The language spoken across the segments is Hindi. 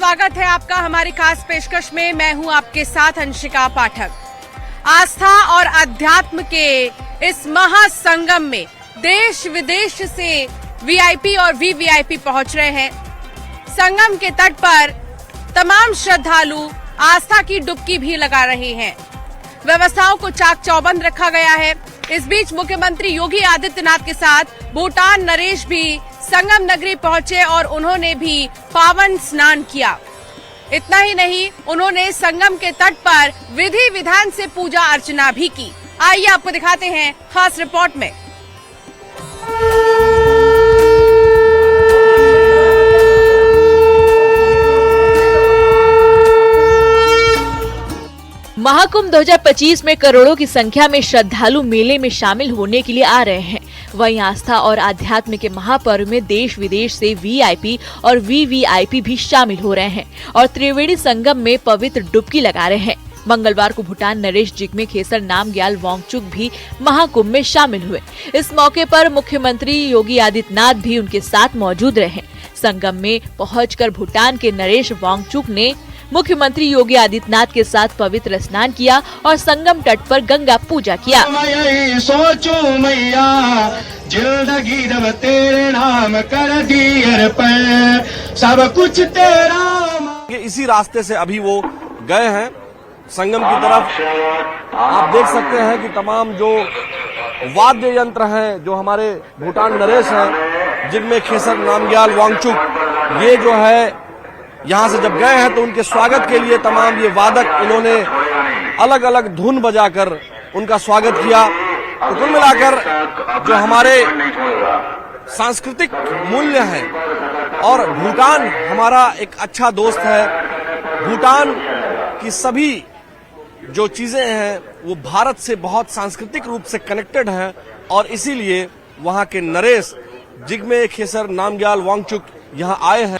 स्वागत है आपका हमारी खास पेशकश में। मैं हूं आपके साथ अंशिका पाठक। आस्था और अध्यात्म के इस महासंगम में देश विदेश से वीआईपी और वीवीआईपी पहुंच रहे हैं। संगम के तट पर तमाम श्रद्धालु आस्था की डुबकी भी लगा रहे हैं। व्यवस्थाओं को चाक चौबंद रखा गया है। इस बीच मुख्यमंत्री योगी आदित्यनाथ के साथ भूटान नरेश भी संगम नगरी पहुंचे और उन्होंने भी पावन स्नान किया। इतना ही नहीं, उन्होंने संगम के तट पर विधि विधान से पूजा अर्चना भी की। आइए आपको दिखाते हैं खास रिपोर्ट में। महाकुंभ 2025 में करोड़ों की संख्या में श्रद्धालु मेले में शामिल होने के लिए आ रहे हैं। वहीं आस्था और आध्यात्म के महापर्व में देश विदेश से वीआईपी और वीवीआईपी भी शामिल हो रहे हैं और त्रिवेणी संगम में पवित्र डुबकी लगा रहे हैं। मंगलवार को भूटान नरेश जिग्मे खेसर नामग्याल वांगचुक भी महाकुंभ में शामिल हुए। इस मौके पर मुख्यमंत्री योगी आदित्यनाथ भी उनके साथ मौजूद रहे। संगम में पहुंचकर भूटान के नरेश वांगचुक ने मुख्यमंत्री योगी आदित्यनाथ के साथ पवित्र स्नान किया और संगम तट पर गंगा पूजा किया। सोचूं मैया जिंदगी जब तेरे नाम कर दी सब कुछ तेरा। इसी रास्ते से अभी वो गए हैं संगम की तरफ। आप देख सकते हैं कि तमाम जो वाद्य यंत्र हैं, जो हमारे भूटान नरेश हैं जिनमें खेसर नामग्याल वांगचुक, ये जो है यहाँ से जब गए हैं तो उनके स्वागत के लिए तमाम ये वादक, इन्होंने अलग अलग धुन बजाकर उनका स्वागत किया। तो कुल मिलाकर जो हमारे सांस्कृतिक मूल्य हैं और भूटान हमारा एक अच्छा दोस्त है। भूटान की सभी जो चीजें हैं वो भारत से बहुत सांस्कृतिक रूप से कनेक्टेड हैं और इसीलिए वहाँ के नरेश जिग्मे खेसर नामग्याल वांगचुक यहाँ आए हैं।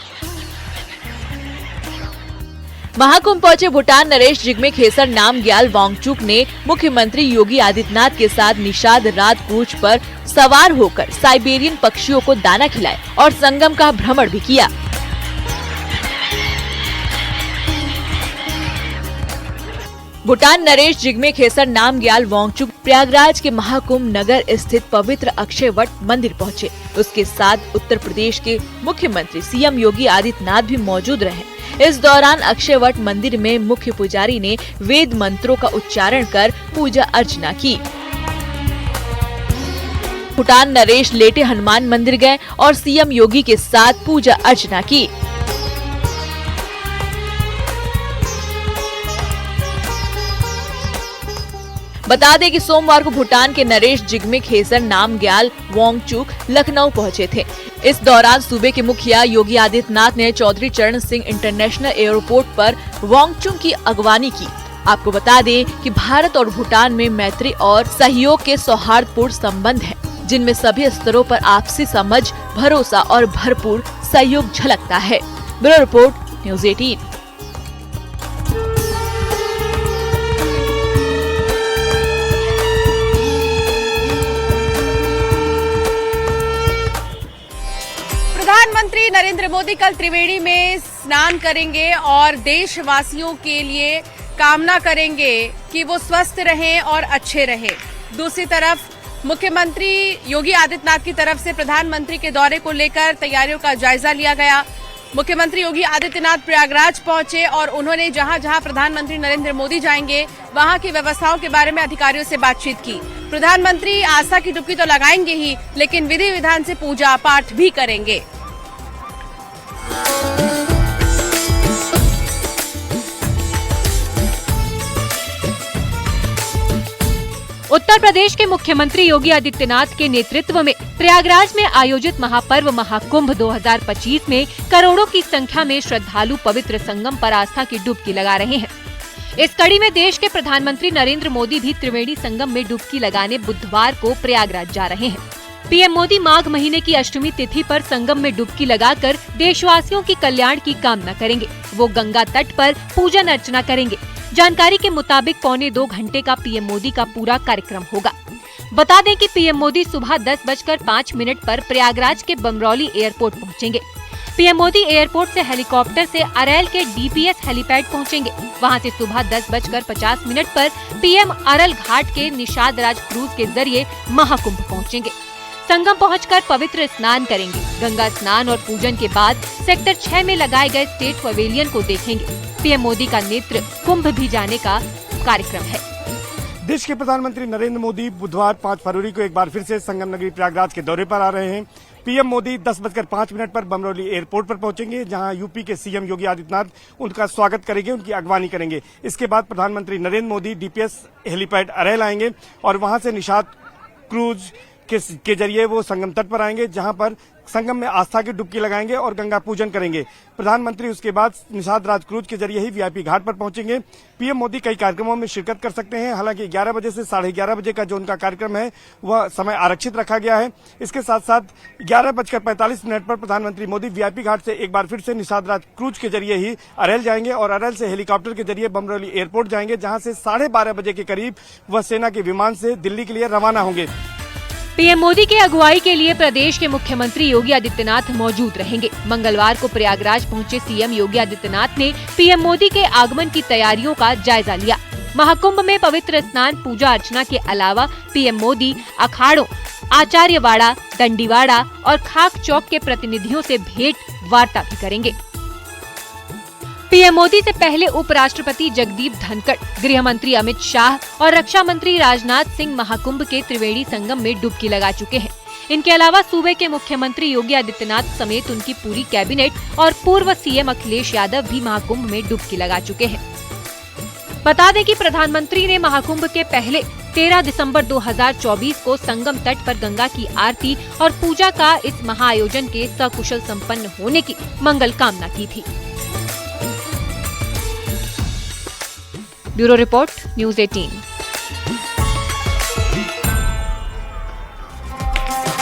महाकुंभ पहुंचे भूटान नरेश जिग्मे खेसर नामग्याल वांगचुक ने मुख्यमंत्री योगी आदित्यनाथ के साथ निषाद रात कूच पर सवार होकर साइबेरियन पक्षियों को दाना खिलाया और संगम का भ्रमण भी किया। भूटान नरेश जिग्मे खेसर नामग्याल वांगचुक प्रयागराज के महाकुंभ नगर स्थित पवित्र अक्षयवट मंदिर पहुंचे। उसके साथ उत्तर प्रदेश के मुख्यमंत्री सीएम योगी आदित्यनाथ भी मौजूद रहे। इस दौरान अक्षयवट मंदिर में मुख्य पुजारी ने वेद मंत्रों का उच्चारण कर पूजा अर्चना की। भूटान नरेश लेटे हनुमान मंदिर गए और सीएम योगी के साथ पूजा अर्चना की। बता दें कि सोमवार को भूटान के नरेश जिग्मे खेसर नामग्याल वांगचुक लखनऊ पहुंचे थे। इस दौरान सूबे के मुखिया योगी आदित्यनाथ ने चौधरी चरण सिंह इंटरनेशनल एयरपोर्ट पर वांगचुक की अगवानी की। आपको बता दें कि भारत और भूटान में मैत्री और सहयोग के सौहार्दपूर्ण संबंध हैं, जिनमें सभी स्तरों पर आपसी समझ, भरोसा और भरपूर सहयोग झलकता है। Bureau report, news 18। प्रधानमंत्री नरेंद्र मोदी कल त्रिवेणी में स्नान करेंगे और देशवासियों के लिए कामना करेंगे कि वो स्वस्थ रहें और अच्छे रहें। दूसरी तरफ मुख्यमंत्री योगी आदित्यनाथ की तरफ से प्रधानमंत्री के दौरे को लेकर तैयारियों का जायजा लिया गया। मुख्यमंत्री योगी आदित्यनाथ प्रयागराज पहुंचे और उन्होंने जहां जहां प्रधानमंत्री नरेंद्र मोदी जाएंगे वहां की व्यवस्थाओं के बारे में अधिकारियों से बातचीत की। प्रधानमंत्री आस्था की डुबकी तो लगाएंगे ही, लेकिन विधि विधान से पूजा पाठ भी करेंगे। उत्तर प्रदेश के मुख्यमंत्री योगी आदित्यनाथ के नेतृत्व में प्रयागराज में आयोजित महापर्व महाकुंभ 2025 में करोड़ों की संख्या में श्रद्धालु पवित्र संगम पर आस्था की डुबकी लगा रहे हैं। इस कड़ी में देश के प्रधानमंत्री नरेंद्र मोदी भी त्रिवेणी संगम में डुबकी लगाने बुधवार को प्रयागराज जा रहे हैं। पीएम मोदी माघ महीने की अष्टमी तिथि पर संगम में डुबकी लगाकर देशवासियों की कल्याण की कामना करेंगे। वो गंगा तट पर पूजन अर्चना करेंगे। जानकारी के मुताबिक 1.25 घंटे का पीएम मोदी का पूरा कार्यक्रम होगा। बता दें कि पीएम मोदी सुबह 10:05 पर प्रयागराज के बमरौली एयरपोर्ट पहुंचेंगे। पीएम मोदी एयरपोर्ट से हेलीकॉप्टर से अरैल के डीपीएस हेलीपैड पहुंचेंगे। वहां से सुबह 10:50 पर पीएम अरल घाट के निषाद राज क्रूज के जरिए महाकुंभ पहुंचेंगे। संगम पहुंचकर पवित्र स्नान करेंगे। गंगा स्नान और पूजन के बाद सेक्टर 6 में लगाए गए स्टेट पवेलियन को देखेंगे। पीएम मोदी का नेत्र कुंभ भी जाने का कार्यक्रम है। देश के प्रधानमंत्री नरेंद्र मोदी बुधवार 5 फरवरी को एक बार फिर से संगम नगरी प्रयागराज के दौरे पर आ रहे हैं। पीएम मोदी 10:05 पर बमरौली एयरपोर्ट पर पहुंचेंगे, जहां यूपी के सीएम योगी आदित्यनाथ उनका स्वागत करेंगे, उनकी अगवानी करेंगे। इसके बाद प्रधानमंत्री नरेंद्र मोदी डीपीएस हेलीपैड अरैल आएंगे और वहां से निषाद क्रूज के जरिए वो संगम तट पर आएंगे, जहां पर संगम में आस्था की डुबकी लगाएंगे और गंगा पूजन करेंगे। प्रधानमंत्री उसके बाद निषाद राज क्रूज के जरिए ही वीआईपी घाट पर पहुंचेंगे। पीएम मोदी कई कार्यक्रमों में शिरकत कर सकते हैं। हालांकि 11 बजे से 11:30 बजे का जो उनका कार्यक्रम है वह समय आरक्षित रखा गया है। इसके साथ साथ 11:45 पर प्रधानमंत्री मोदी वीआईपी घाट से एक बार फिर से निषाद राज क्रूज के जरिए ही अरैल जाएंगे और अरैल से हेलीकॉप्टर के जरिए बमरौली एयरपोर्ट जाएंगे, जहां से 12:30 बजे के करीब वह सेना के विमान से दिल्ली के लिए रवाना होंगे। पीएम मोदी के अगुवाई के लिए प्रदेश के मुख्यमंत्री योगी आदित्यनाथ मौजूद रहेंगे। मंगलवार को प्रयागराज पहुंचे सीएम योगी आदित्यनाथ ने पीएम मोदी के आगमन की तैयारियों का जायजा लिया। महाकुंभ में पवित्र स्नान, पूजा अर्चना के अलावा पीएम मोदी अखाड़ों, आचार्यवाड़ा, दंडीवाड़ा और खाक चौक के प्रतिनिधियों से भेंट वार्ता भी करेंगे। पीएम मोदी से पहले उपराष्ट्रपति जगदीप धनखड़, गृह मंत्री अमित शाह और रक्षा मंत्री राजनाथ सिंह महाकुंभ के त्रिवेणी संगम में डुबकी लगा चुके हैं। इनके अलावा सूबे के मुख्यमंत्री योगी आदित्यनाथ समेत उनकी पूरी कैबिनेट और पूर्व सीएम अखिलेश यादव भी महाकुंभ में डुबकी लगा चुके हैं। बता दें कि प्रधानमंत्री ने महाकुंभ के पहले 13 दिसंबर 2024 को संगम तट पर गंगा की आरती और पूजा का इस महाआयोजन के सकुशल संपन्न होने की मंगल कामना की थी। Bureau report, news 18।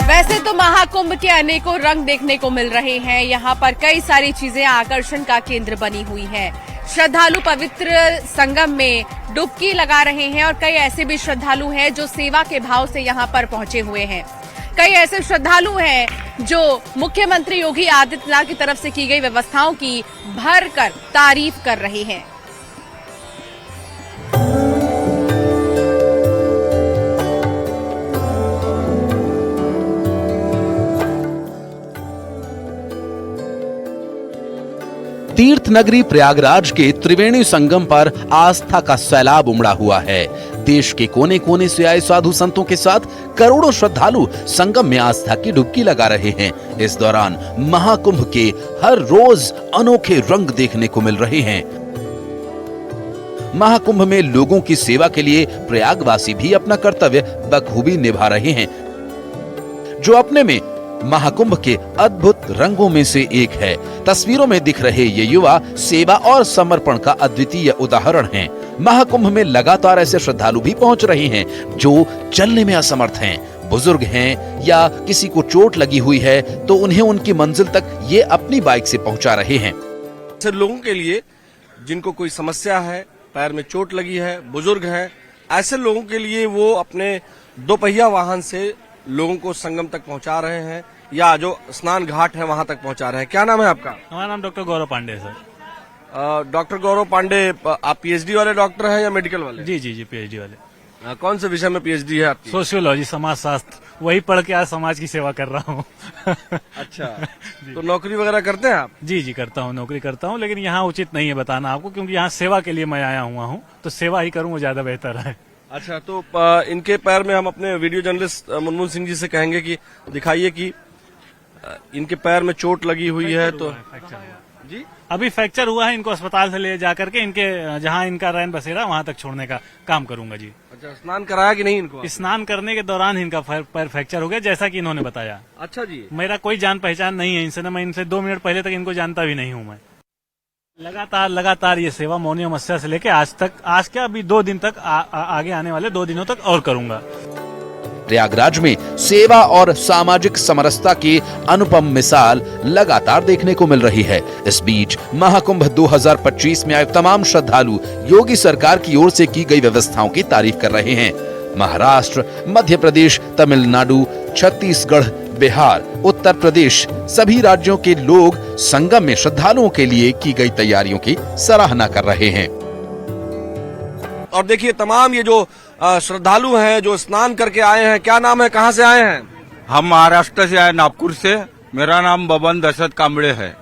वैसे तो महाकुंभ के अनेकों रंग देखने को मिल रहे हैं। यहाँ पर कई सारी चीजें आकर्षण का केंद्र बनी हुई हैं। श्रद्धालु पवित्र संगम में डुबकी लगा रहे हैं और कई ऐसे भी श्रद्धालु हैं जो सेवा के भाव से यहाँ पर पहुंचे हुए हैं। कई ऐसे श्रद्धालु हैं जो मुख्यमंत्री योगी आदित्यनाथ की तरफ से की गई व्यवस्थाओं की भरकर तारीफ कर रहे हैं। तीर्थ नगरी प्रयागराज के त्रिवेणी संगम पर आस्था का सैलाब उमड़ा हुआ है। देश के कोने कोने से आए साधु संतों के साथ करोड़ों श्रद्धालु संगम में आस्था की डुबकी लगा रहे हैं। इस दौरान महाकुंभ के हर रोज अनोखे रंग देखने को मिल रहे हैं। महाकुंभ में लोगों की सेवा के लिए प्रयागवासी भी अपना कर्तव्य बखूबी निभा रहे हैं, जो अपने में महाकुंभ के अद्भुत रंगों में से एक है। तस्वीरों में दिख रहे ये युवा सेवा और समर्पण का अद्वितीय उदाहरण हैं। महाकुंभ में लगातार ऐसे श्रद्धालु भी पहुंच रहे हैं जो चलने में असमर्थ हैं, बुजुर्ग हैं या किसी को चोट लगी हुई है, तो उन्हें उनकी मंजिल तक ये अपनी बाइक से पहुंचा रहे हैं। ऐसे लोगों के लिए जिनको कोई समस्या है, पैर में चोट लगी है, बुजुर्ग हैं, ऐसे लोगों के लिए वो अपने दोपहिया वाहन से लोगों को संगम तक पहुंचा रहे हैं या जो स्नान घाट है वहां तक पहुंचा रहे हैं। क्या नाम है आपका? हमारा नाम डॉक्टर गौरव पांडे है सर। डॉक्टर गौरव पांडे, आप पीएचडी वाले डॉक्टर हैं या मेडिकल वाले? जी जी जी पीएचडी वाले। कौन से विषय में पीएचडी है आपकी? सोशियोलॉजी, समाज शास्त्र, वही पढ़ के आज समाज की सेवा कर रहा हूँ। अच्छा, तो नौकरी वगैरह करते हैं आप? जी जी करता हूँ, नौकरी करता हूँ, लेकिन यहाँ उचित नहीं है बताना आपको, क्योंकि यहाँ सेवा के लिए मैं आया हुआ हूँ, तो सेवा ही करूँ वो ज्यादा बेहतर है। अच्छा, तो इनके पैर में हम अपने वीडियो जर्नलिस्ट मुनमुन सिंह जी से कहेंगे कि दिखाइए कि इनके पैर में चोट लगी हुई है। तो जी अभी फ्रैक्चर हुआ है, इनको अस्पताल से ले जाकर के इनके जहाँ इनका रैन बसेरा वहाँ तक छोड़ने का काम करूंगा जी। अच्छा, स्नान कराया कि नहीं इनको? स्नान करने के दौरान इनका पैर फ्रैक्चर हो गया, जैसा कि इन्होंने बताया। अच्छा जी। मेरा कोई जान पहचान नहीं है इनसे, मैं इनसे 2 मिनट पहले तक इनको जानता भी नहीं हूँ। मैं लगातार ये सेवा मौनी अमावस्या से लेके आज तक, आज क्या अभी 2 दिन तक, आगे आने वाले 2 दिनों तक और करूंगा। प्रयागराज में सेवा और सामाजिक समरसता की अनुपम मिसाल लगातार देखने को मिल रही है। इस बीच महाकुंभ 2025 में आए तमाम श्रद्धालु योगी सरकार की ओर से की गई व्यवस्थाओं की तारीफ कर रहे हैं। महाराष्ट्र, मध्य प्रदेश, तमिलनाडु, छत्तीसगढ़, बिहार, उत्तर प्रदेश सभी राज्यों के लोग संगम में श्रद्धालुओं के लिए की गई तैयारियों की सराहना कर रहे हैं। और देखिए तमाम ये जो श्रद्धालु हैं जो स्नान करके आए हैं, क्या नाम है, कहाँ से आए हैं? हम महाराष्ट्र से आए, नागपुर से। मेरा नाम बबन दशरथ कांबड़े है।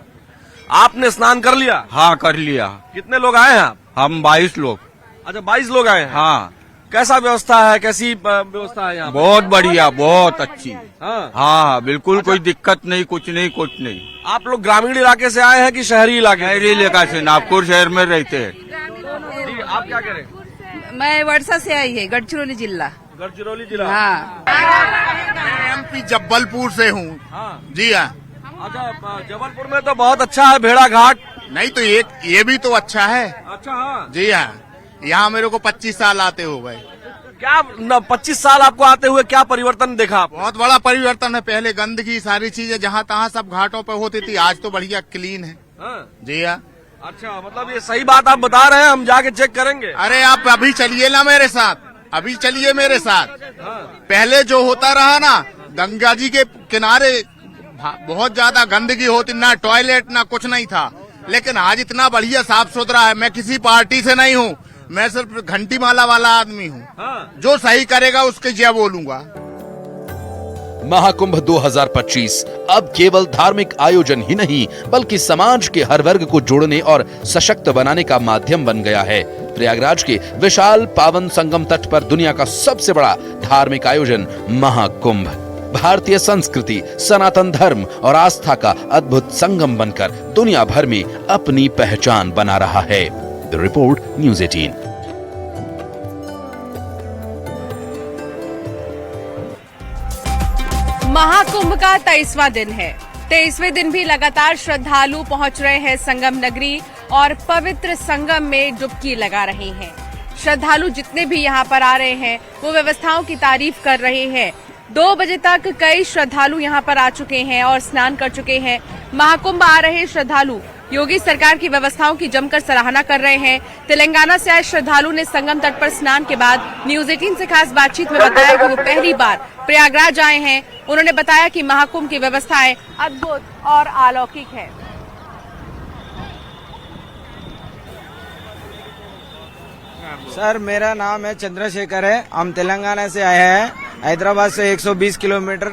आपने स्नान कर लिया? हाँ, कर लिया। कितने लोग आए हैं आप? हम 22 लोग। अच्छा, 22 लोग आए हैं। हाँ। कैसा व्यवस्था है, कैसी व्यवस्था है यहाँ पे? बहुत बढ़िया, बहुत अच्छी। हाँ। हाँ, बिल्कुल कोई दिक्कत नहीं, कुछ नहीं। आप लोग ग्रामीण इलाके से आए हैं कि शहरी इलाके? शहरी इलाका से, नागपुर शहर में रहते हैं। जी, आप क्या करें? मैं वर्षा से आई है, गढ़चिरौली जिला। गढ़चिरौली जिला। हाँ, एमपी जबलपुर से हूँ। हाँ जी हाँ। अच्छा, जबलपुर में तो बहुत अच्छा है भेड़ा घाट। नहीं तो ये भी तो अच्छा है। अच्छा, हाँ जी हाँ। यहाँ मेरे को 25 साल आते हो गए। क्या 25 साल आपको आते हुए क्या परिवर्तन देखा आप? बहुत बड़ा परिवर्तन है। पहले गंदगी सारी चीजें जहाँ तहाँ सब घाटों पे होती थी, आज तो बढ़िया क्लीन है। हाँ। जी हाँ। अच्छा, मतलब ये सही बात आप बता रहे हैं, हम जाके चेक करेंगे। अरे आप अभी चलिए ना मेरे साथ, अभी चलिए मेरे साथ। हाँ। पहले जो होता रहा ना, गंगा जी के किनारे बहुत ज्यादा गंदगी होती, ना टॉयलेट ना कुछ नहीं था। लेकिन आज इतना बढ़िया साफ सुथरा है। मैं किसी पार्टी से नहीं हूँ, मैं सिर्फ घंटी माला वाला आदमी हूँ। हाँ। जो सही करेगा उसके जय बोलूंगा। महाकुंभ 2025 अब केवल धार्मिक आयोजन ही नहीं बल्कि समाज के हर वर्ग को जोड़ने और सशक्त बनाने का माध्यम बन गया है। प्रयागराज के विशाल पावन संगम तट पर दुनिया का सबसे बड़ा धार्मिक आयोजन महाकुंभ भारतीय संस्कृति, सनातन धर्म और आस्था का अद्भुत संगम बनकर दुनिया भर में अपनी पहचान बना रहा है। The report, news 18। महाकुंभ का 23वां दिन है। 23वें दिन भी लगातार श्रद्धालु पहुंच रहे हैं संगम नगरी और पवित्र संगम में डुबकी लगा रहे हैं। श्रद्धालु जितने भी यहां पर आ रहे हैं वो व्यवस्थाओं की तारीफ कर रहे हैं। 2 बजे तक कई श्रद्धालु यहां पर आ चुके हैं और स्नान कर चुके हैं। महाकुंभ आ रहे श्रद्धालु योगी सरकार की व्यवस्थाओं की जमकर सराहना कर रहे हैं। तेलंगाना से आए श्रद्धालु ने संगम तट पर स्नान के बाद न्यूज़ 18 से खास बातचीत में बताया कि वो पहली बार प्रयागराज आए हैं। उन्होंने बताया कि महाकुंभ की व्यवस्थाएं अद्भुत और अलौकिक है। सर, मेरा नाम है चंद्रशेखर है। हम तेलंगाना से आए हैं, हैदराबाद से 120 किलोमीटर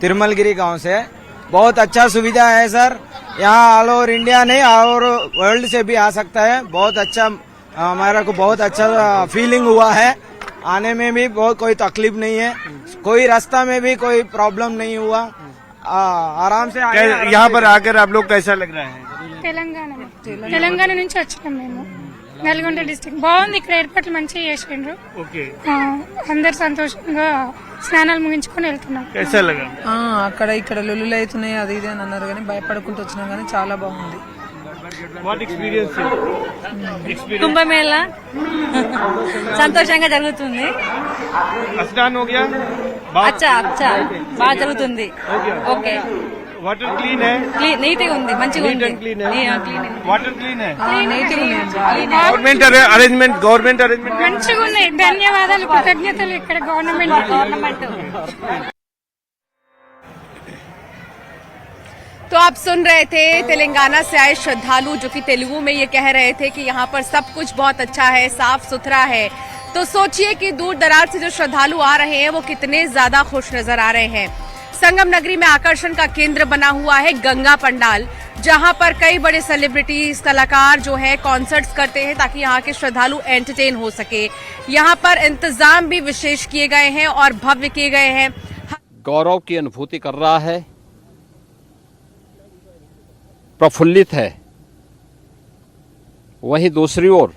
तिरुमलगिरी गांव से। बहुत अच्छा सुविधा है सर। यहाँ ऑल ओवर इंडिया नहीं, ऑल ओवर वर्ल्ड से भी आ सकता है। बहुत अच्छा, हमारा को बहुत अच्छा फीलिंग हुआ है। आने में भी बहुत कोई तकलीफ नहीं है, कोई रास्ता में भी कोई प्रॉब्लम नहीं हुआ। आराम से आए। यहाँ पर आकर आप लोग कैसा लग रहा है? తెలంగాణ నుంచి వచ్చాం మేము, నల్గొండ డిస్ట్రిక్ట్. బాగుంది, ఇక్కడ ఏర్పాట్లు మంచిగా చేసిండ్రు. అందరు సంతోషంగా స్నానాలు ముగించుకొని వెళ్తున్నాం. అక్కడ ఇక్కడ లొల్లులు అవుతున్నాయి అది ఇది అని అన్నారు కానీ భయపడుకుంటూ వచ్చినాం కానీ చాలా బాగుంది. కుంభమేళా సంతోషంగా జరుగుతుంది. అచ్చా అచ్చా బాగా జరుగుతుంది. ఓకే, वाटर क्लीन है, నీట్ గా ఉంది, మంచిగా ఉంది. वाटर क्लीन है, నీట్ గా ఉంది. गवर्नमेंट अरेंजमेंट మంచిగా ఉన్నాయి. ధన్యవాదాలు, కృతజ్ఞతలు ఇక్కడ గవర్నమెంట్. तो आप सुन रहे थे तेलंगाना से आए श्रद्धालु जो कि तेलुगु में ये कह रहे थे कि यहाँ पर सब कुछ बहुत अच्छा है, साफ सुथरा है। तो सोचिए कि दूर दराज से जो श्रद्धालु आ रहे हैं वो कितने ज्यादा खुश नजर आ रहे हैं। संगम नगरी में आकर्षण का केंद्र बना हुआ है गंगा पंडाल, जहां पर कई बड़े सेलिब्रिटीज, कलाकार जो है कॉन्सर्ट्स करते हैं ताकि यहाँ के श्रद्धालु एंटरटेन हो सके। यहाँ पर इंतजाम भी विशेष किए गए हैं और भव्य किए गए हैं। गौरव की अनुभूति कर रहा है, प्रफुल्लित है। वहीं दूसरी ओर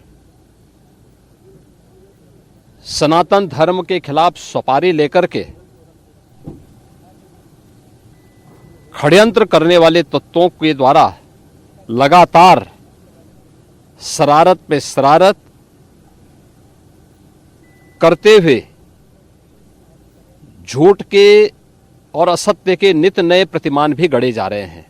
सनातन धर्म के खिलाफ सपारी लेकर के षड्यंत्र करने वाले तत्वों के द्वारा लगातार शरारत पे शरारत करते हुए झूठ के और असत्य के नित नए प्रतिमान भी गढ़े जा रहे हैं।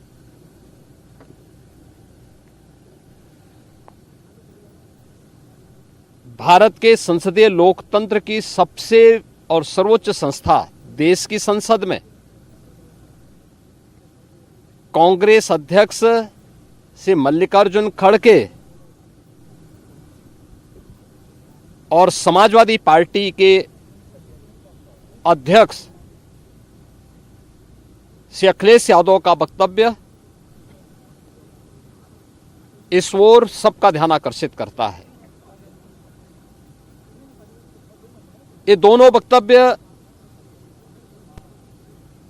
भारत के संसदीय लोकतंत्र की सबसे और सर्वोच्च संस्था देश की संसद में कांग्रेस अध्यक्ष से मल्लिकार्जुन खड़गे और समाजवादी पार्टी के अध्यक्ष श्री अखिलेश यादव का वक्तव्य इस ओर सबका ध्यान आकर्षित करता है। ये दोनों वक्तव्य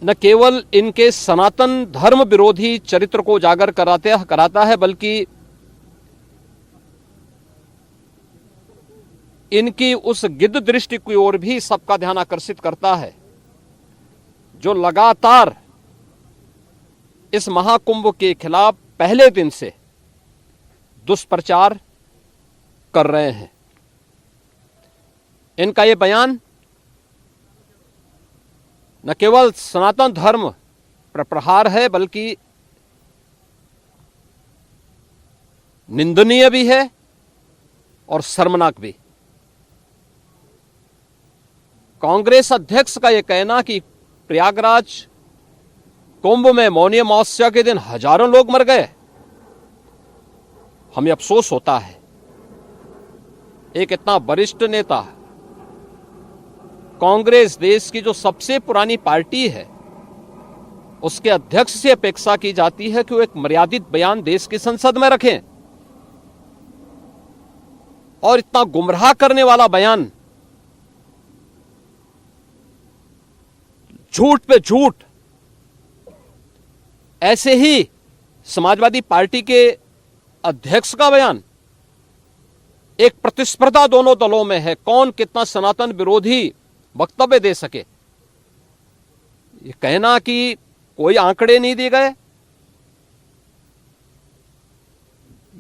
न केवल इनके सनातन धर्म विरोधी चरित्र को उजागर कराता है, बल्कि इनकी उस गिद्ध दृष्टि की ओर भी सबका ध्यान आकर्षित करता है, जो लगातार इस महाकुंभ के खिलाफ पहले दिन से दुष्प्रचार कर रहे हैं। इनका ये बयान न केवल सनातन धर्म पर प्रहार है, बल्कि निंदनीय भी है और शर्मनाक भी। कांग्रेस अध्यक्ष का यह कहना कि प्रयागराज कुंभ में मौनी अमावस्या के दिन हजारों लोग मर गए, हमें अफसोस होता है। एक इतना वरिष्ठ नेता, कांग्रेस देश की जो सबसे पुरानी पार्टी है, उसके अध्यक्ष से अपेक्षा की जाती है कि वो एक मर्यादित बयान देश की संसद में रखें, और इतना गुमराह करने वाला बयान, झूठ पे झूठ। ऐसे ही समाजवादी पार्टी के अध्यक्ष का बयान, एक प्रतिस्पर्धा दोनों दलों में है, कौन कितना सनातन विरोधी वक्तव्य दे सके। ये कहना कि कोई आंकड़े नहीं दिए गए,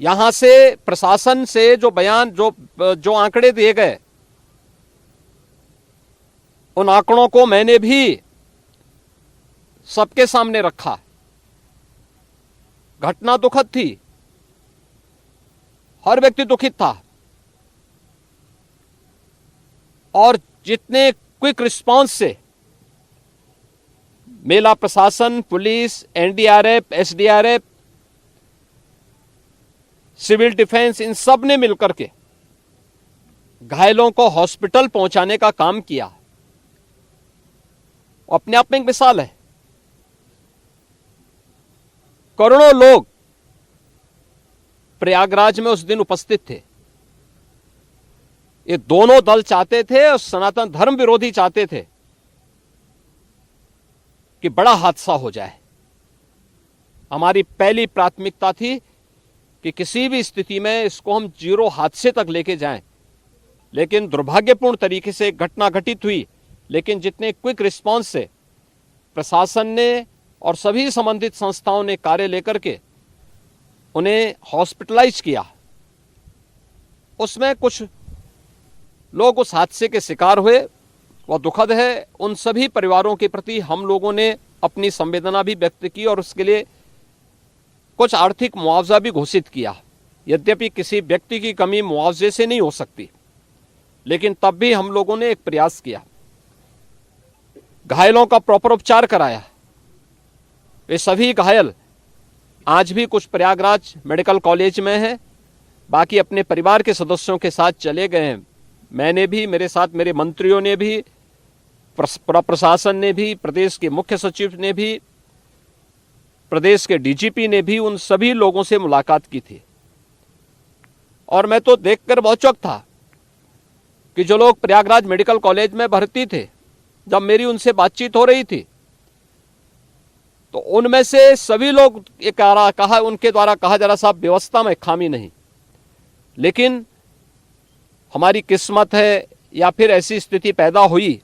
यहां से प्रशासन से जो बयान जो आंकड़े दिए गए, उन आंकड़ों को मैंने भी सबके सामने रखा। घटना दुखद थी, हर व्यक्ति दुखित था, और जितने क्विक रिस्पांस से मेला प्रशासन, पुलिस, एनडीआरएफ, एसडीआरएफ, सिविल डिफेंस, इन सब ने मिलकर के घायलों को हॉस्पिटल पहुंचाने का काम किया, अपने आप में एक मिसाल है। करोड़ों लोग प्रयागराज में उस दिन उपस्थित थे। ये दोनों दल चाहते थे और सनातन धर्म विरोधी चाहते थे कि बड़ा हादसा हो जाए। हमारी पहली प्राथमिकता थी कि किसी भी स्थिति में इसको हम जीरो हादसे तक लेके जाएं, लेकिन दुर्भाग्यपूर्ण तरीके से एक घटना घटित हुई। लेकिन जितने क्विक रिस्पांस से प्रशासन ने और सभी संबंधित संस्थाओं ने कार्य लेकर के उन्हें हॉस्पिटलाइज किया, उसमें कुछ लोग उस हादसे के शिकार हुए, वह दुखद है। उन सभी परिवारों के प्रति हम लोगों ने अपनी संवेदना भी व्यक्त की और उसके लिए कुछ आर्थिक मुआवजा भी घोषित किया। यद्यपि किसी व्यक्ति की कमी मुआवजे से नहीं हो सकती, लेकिन तब भी हम लोगों ने एक प्रयास किया। घायलों का प्रॉपर उपचार कराया। वे सभी घायल आज भी कुछ प्रयागराज मेडिकल कॉलेज में हैं, बाकी अपने परिवार के सदस्यों के साथ चले गए हैं। मैंने भी, मेरे साथ मेरे मंत्रियों ने भी, प्रशासन ने भी, प्रदेश के मुख्य सचिव ने भी, प्रदेश के डीजीपी ने भी उन सभी लोगों से मुलाकात की थी। और मैं तो देखकर बहुत चौंक था कि जो लोग प्रयागराज मेडिकल कॉलेज में भर्ती थे, जब मेरी उनसे बातचीत हो रही थी, तो उनमें से सभी लोग ये कहा, उनके द्वारा कहा जा रहा, साहब व्यवस्था में खामी नहीं, लेकिन हमारी किस्मत है या फिर ऐसी स्थिति पैदा हुई।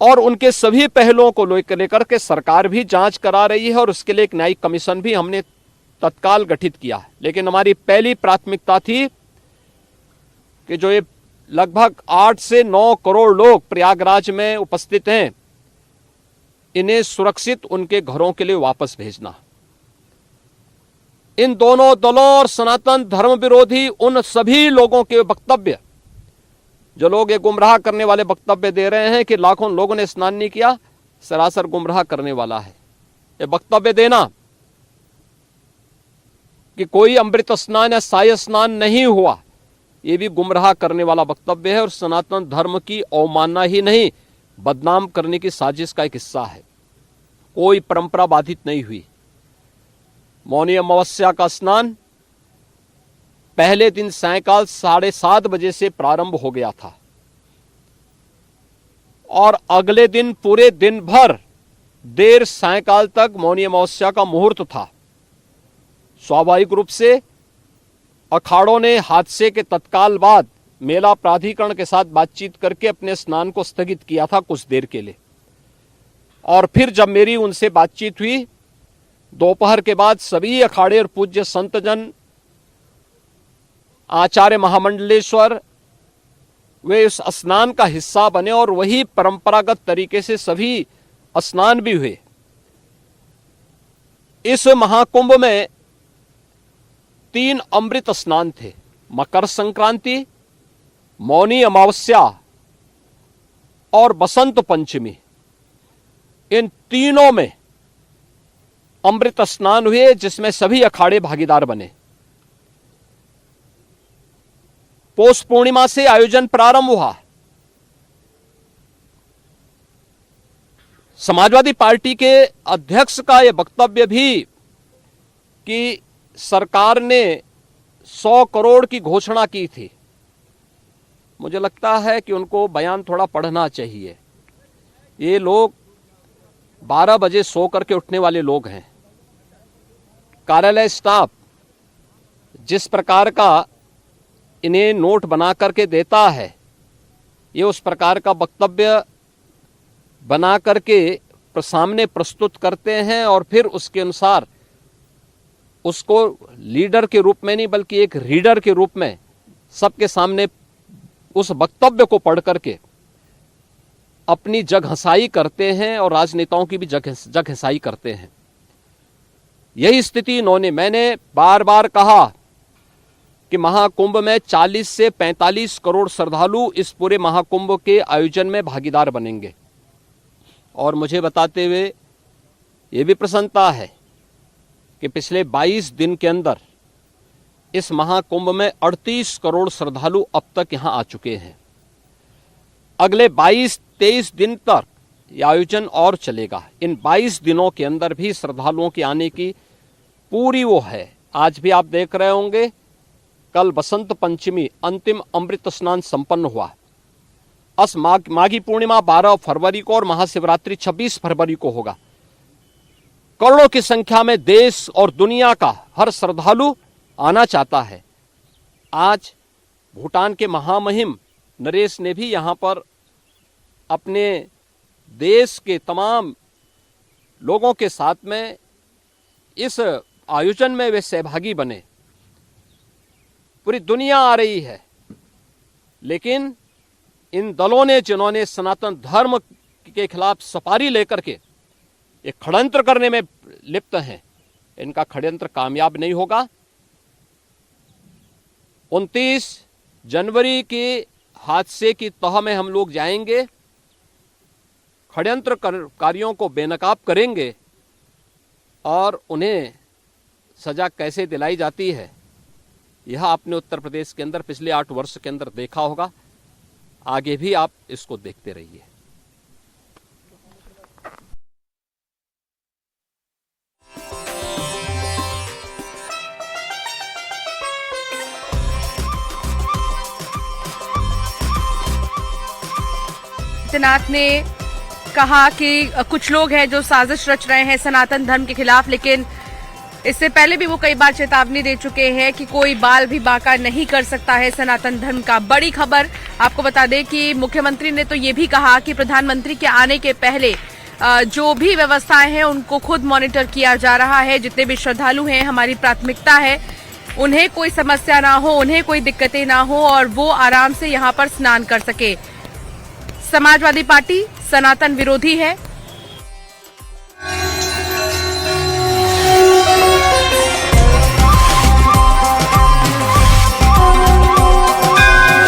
और उनके सभी पहलुओं को लेकर के सरकार भी जांच करा रही है और उसके लिए एक न्यायिक कमीशन भी हमने तत्काल गठित किया। लेकिन हमारी पहली प्राथमिकता थी कि जो ये लगभग 8 से 9 करोड़ लोग प्रयागराज में उपस्थित हैं, इन्हें सुरक्षित उनके घरों के लिए वापस भेजना। इन दोनों दलों और सनातन धर्म विरोधी उन सभी लोगों के वक्तव्य, जो लोग ये गुमराह करने वाले वक्तव्य दे रहे हैं कि लाखों लोगों ने स्नान नहीं किया, सरासर गुमराह करने वाला है। ये वक्तव्य देना कि कोई अमृत स्नान या साय स्नान नहीं हुआ, ये भी गुमराह करने वाला वक्तव्य है और सनातन धर्म की अवमानना ही नहीं, बदनाम करने की साजिश का एक हिस्सा है। कोई परंपरा बाधित नहीं हुई। मौनी अमावस्या का स्नान पहले दिन सायकाल 7:30 बजे से प्रारंभ हो गया था और अगले दिन पूरे दिन भर देर सायकाल तक मौनी अमावस्या का मुहूर्त था। स्वाभाविक रूप से अखाड़ों ने हादसे के तत्काल बाद मेला प्राधिकरण के साथ बातचीत करके अपने स्नान को स्थगित किया था कुछ देर के लिए, और फिर जब मेरी उनसे बातचीत हुई दोपहर के बाद सभी अखाड़े और पूज्य संतजन, आचार्य महामंडलेश्वर, वे इस स्नान का हिस्सा बने और वही परंपरागत तरीके से सभी स्नान भी हुए। इस महाकुंभ में 3 अमृत स्नान थे, मकर संक्रांति, मौनी अमावस्या और बसंत पंचमी। इन तीनों में अमृत स्नान हुए जिसमें सभी अखाड़े भागीदार बने। पौष पूर्णिमा से आयोजन प्रारंभ हुआ। समाजवादी पार्टी के अध्यक्ष का यह वक्तव्य भी कि सरकार ने 100 करोड़ की घोषणा की थी, मुझे लगता है कि उनको बयान थोड़ा पढ़ना चाहिए। ये लोग 12 बजे सो करके उठने वाले लोग हैं। कार्यालय स्टाफ जिस प्रकार का इन्हें नोट बना करके देता है, ये उस प्रकार का वक्तव्य बना करके सामने प्रस्तुत करते हैं और फिर उसके अनुसार उसको लीडर के रूप में नहीं बल्कि एक रीडर के रूप में सबके सामने उस वक्तव्य को पढ़ करके अपनी जगहंसाई करते हैं और राजनेताओं की भी जगहंसाई करते हैं। यही स्थिति इन्होंने, मैंने बार बार कहा कि महाकुंभ में 40 से 45 करोड़ श्रद्धालु इस पूरे महाकुंभ के आयोजन में भागीदार बनेंगे, और मुझे बताते हुए ये भी प्रसन्नता है कि पिछले 22 दिन के अंदर इस महाकुंभ में 38 करोड़ श्रद्धालु अब तक यहां आ चुके हैं। अगले 22-23 दिन तक यह आयोजन और चलेगा। इन 22 दिनों के अंदर भी श्रद्धालुओं के आने की पूरी वो है। आज भी आप देख रहे होंगे, कल बसंत पंचमी अंतिम अमृत स्नान संपन्न हुआ। माघी पूर्णिमा 12 फरवरी को और महाशिवरात्रि 26 फरवरी को होगा। करोड़ों की संख्या में देश और दुनिया का हर श्रद्धालु आना चाहता है। आज भूटान के महामहिम नरेश ने भी यहां पर अपने देश के तमाम लोगों के साथ में इस आयोजन में वे सहभागी बने। पूरी दुनिया आ रही है, लेकिन इन दलों ने जिन्होंने सनातन धर्म के खिलाफ सफारी लेकर के एक षड्यंत्र करने में लिप्त हैं, इनका षड्यंत्र कामयाब नहीं होगा। 29 जनवरी के हादसे की तह में हम लोग जाएंगे, षड्यंत्रकारियों को बेनकाब करेंगे और उन्हें सजा कैसे दिलाई जाती है यह आपने उत्तर प्रदेश के अंदर पिछले 8 वर्ष के अंदर देखा होगा। आगे भी आप इसको देखते रहिए। आदित्यनाथ ने कहा कि कुछ लोग हैं जो साजिश रच रहे हैं सनातन धर्म के खिलाफ, लेकिन इससे पहले भी वो कई बार चेतावनी दे चुके हैं कि कोई बाल भी बांका नहीं कर सकता है सनातन धर्म का। बड़ी खबर आपको बता दें कि मुख्यमंत्री ने तो ये भी कहा कि प्रधानमंत्री के आने के पहले जो भी व्यवस्थाएं हैं उनको खुद मॉनिटर किया जा रहा है। जितने भी श्रद्धालु हैं, हमारी प्राथमिकता है उन्हें कोई समस्या ना हो, उन्हें कोई दिक्कतें ना हो और वो आराम से यहाँ पर स्नान कर सके। समाजवादी पार्टी सनातन विरोधी है,